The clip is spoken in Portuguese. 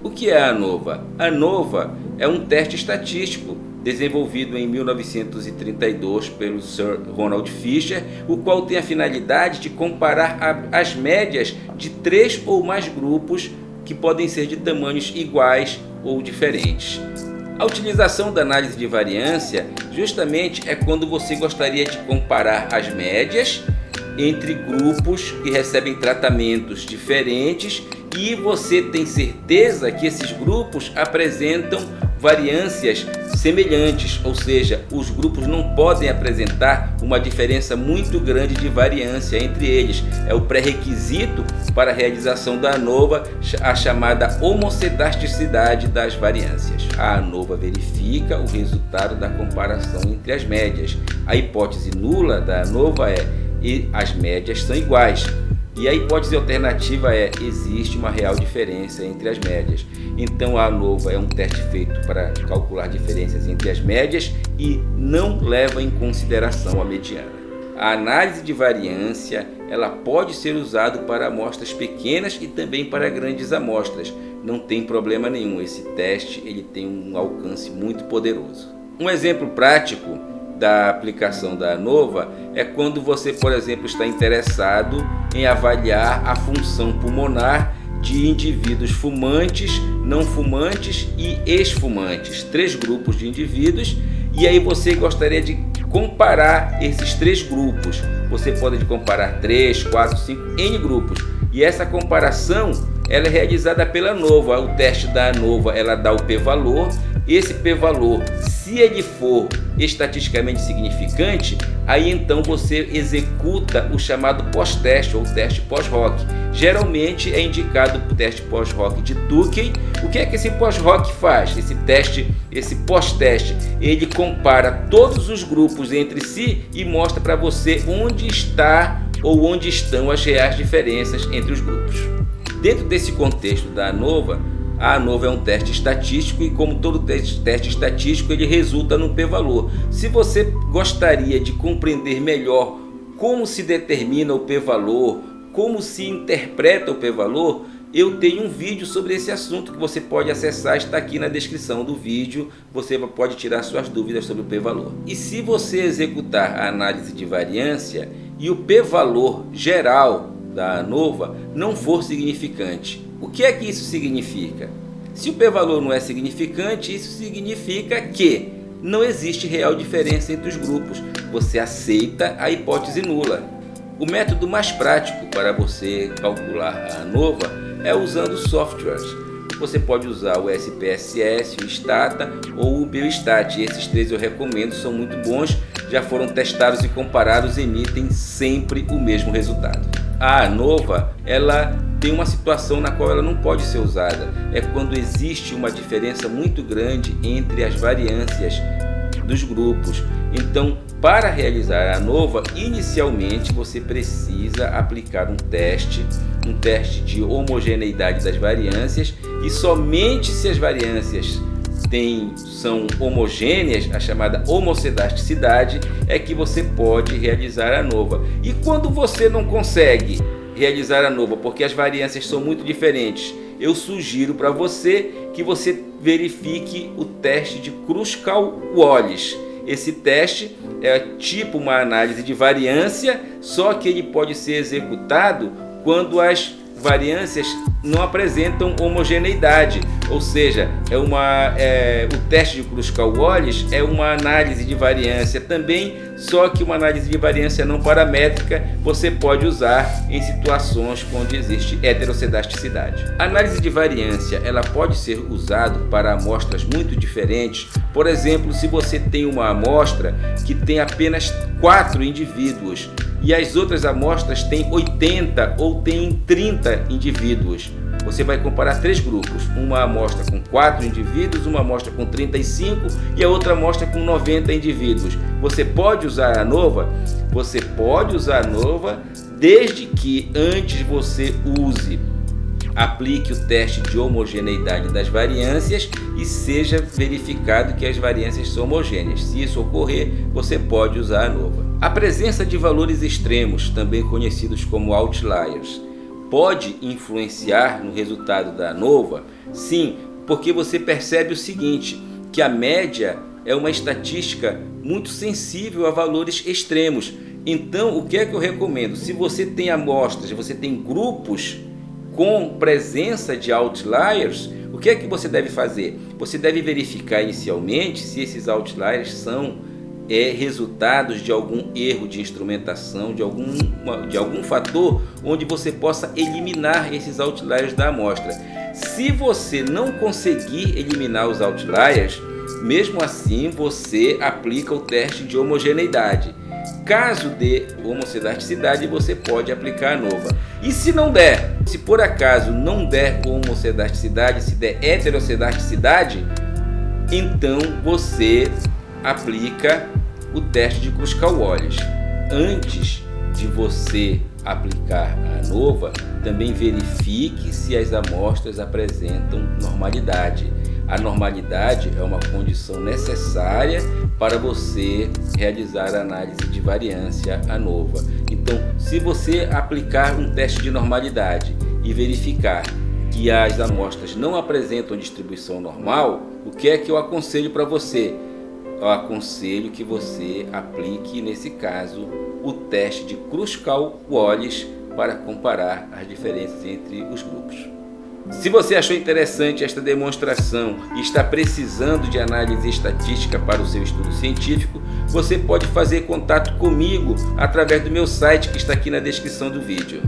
O que é a ANOVA? A ANOVA é um teste estatístico desenvolvido em 1932 pelo Sir Ronald Fisher, o qual tem a finalidade de comparar as médias de 3 ou mais grupos que podem ser de tamanhos iguais ou diferentes. A utilização da análise de variância justamente é quando você gostaria de comparar as médias entre grupos que recebem tratamentos diferentes e você tem certeza que esses grupos apresentam variâncias semelhantes, ou seja, os grupos não podem apresentar uma diferença muito grande de variância entre eles. É o pré-requisito para a realização da ANOVA, a chamada homocedasticidade das variâncias. A ANOVA verifica o resultado da comparação entre as médias. A hipótese nula da ANOVA é e as médias são iguais. E a hipótese alternativa é existe uma real diferença entre as médias. Então a ANOVA é um teste feito para calcular diferenças entre as médias e não leva em consideração a mediana. A análise de variância ela pode ser usada para amostras pequenas e também para grandes amostras. Não tem problema nenhum, esse teste ele tem um alcance muito poderoso. Um exemplo prático da aplicação da ANOVA é quando você, por exemplo, está interessado em avaliar a função pulmonar de indivíduos fumantes, não fumantes e ex-fumantes, 3 grupos de indivíduos, e aí você gostaria de comparar esses 3 grupos. Você pode comparar 3, 4, 5, N grupos, e essa comparação ela é realizada pela ANOVA. O teste da ANOVA ela dá o p-valor. Esse p-valor, se ele for estatisticamente significante, aí então você executa o chamado pós-teste ou teste pós-hoc. Geralmente é indicado o teste pós-hoc de Tukey. O que é que esse pós-hoc faz? Esse pós-teste, ele compara todos os grupos entre si e mostra para você onde está ou onde estão as reais diferenças entre os grupos. Dentro desse contexto da ANOVA, a ANOVA é um teste estatístico e, como todo teste estatístico, ele resulta no p-valor. Se você gostaria de compreender melhor como se determina o p-valor, como se interpreta o p-valor, eu tenho um vídeo sobre esse assunto que você pode acessar, está aqui na descrição do vídeo, você pode tirar suas dúvidas sobre o p-valor. E se você executar a análise de variância e o p-valor geral da ANOVA não for significante, o que é que isso significa? Se o p-valor não é significante, isso significa que não existe real diferença entre os grupos. Você aceita a hipótese nula. O método mais prático para você calcular a ANOVA é usando softwares. Você pode usar o SPSS, o Stata ou o Biostat. Esses 3 eu recomendo, são muito bons, já foram testados e comparados e emitem sempre o mesmo resultado. A ANOVA ela tem uma situação na qual ela não pode ser usada. É quando existe uma diferença muito grande entre as variâncias dos grupos. Então, para realizar a ANOVA, inicialmente você precisa aplicar um teste de homogeneidade das variâncias, e somente se as variâncias são homogêneas, a chamada homocedasticidade, é que você pode realizar a ANOVA. E quando você não consegue realizar a ANOVA porque as variâncias são muito diferentes, eu sugiro para você que você verifique o teste de Kruskal-Wallis. Esse teste é tipo uma análise de variância, só que ele pode ser executado quando as variâncias não apresentam homogeneidade, ou seja, o teste de Kruskal-Wallis é uma análise de variância também, só que uma análise de variância não paramétrica você pode usar em situações onde existe heterocedasticidade. A análise de variância ela pode ser usada para amostras muito diferentes. Por exemplo, se você tem uma amostra que tem apenas 4 indivíduos e as outras amostras têm 80 ou têm 30 indivíduos, você vai comparar 3 grupos, uma amostra com 4 indivíduos, uma amostra com 35 e a outra amostra com 90 indivíduos. Você pode usar a ANOVA? Você pode usar a ANOVA desde que antes você aplique o teste de homogeneidade das variâncias e seja verificado que as variâncias são homogêneas. Se isso ocorrer, você pode usar a ANOVA. A presença de valores extremos, também conhecidos como outliers. pode influenciar no resultado da ANOVA? Sim, porque você percebe o seguinte, que a média é uma estatística muito sensível a valores extremos. Então, o que é que eu recomendo? Se você tem amostras, você tem grupos com presença de outliers, o que é que você deve fazer? Você deve verificar inicialmente se esses outliers são resultados de algum erro de instrumentação, de algum fator onde você possa eliminar esses outliers da amostra. Se você não conseguir eliminar os outliers, mesmo assim você aplica o teste de homogeneidade. Caso dê homocedasticidade, você pode aplicar a ANOVA. E se não der, se por acaso não der homocedasticidade, se der heterocedasticidade, então você aplica o teste de Kruskal-Wallis. Antes de você aplicar a ANOVA, também verifique se as amostras apresentam normalidade. A normalidade é uma condição necessária para você realizar a análise de variância ANOVA. Então, se você aplicar um teste de normalidade e verificar que as amostras não apresentam distribuição normal, o que é que eu aconselho para você? Eu aconselho que você aplique, nesse caso, o teste de Kruskal-Wallis para comparar as diferenças entre os grupos. Se você achou interessante esta demonstração e está precisando de análise estatística para o seu estudo científico, você pode fazer contato comigo através do meu site que está aqui na descrição do vídeo.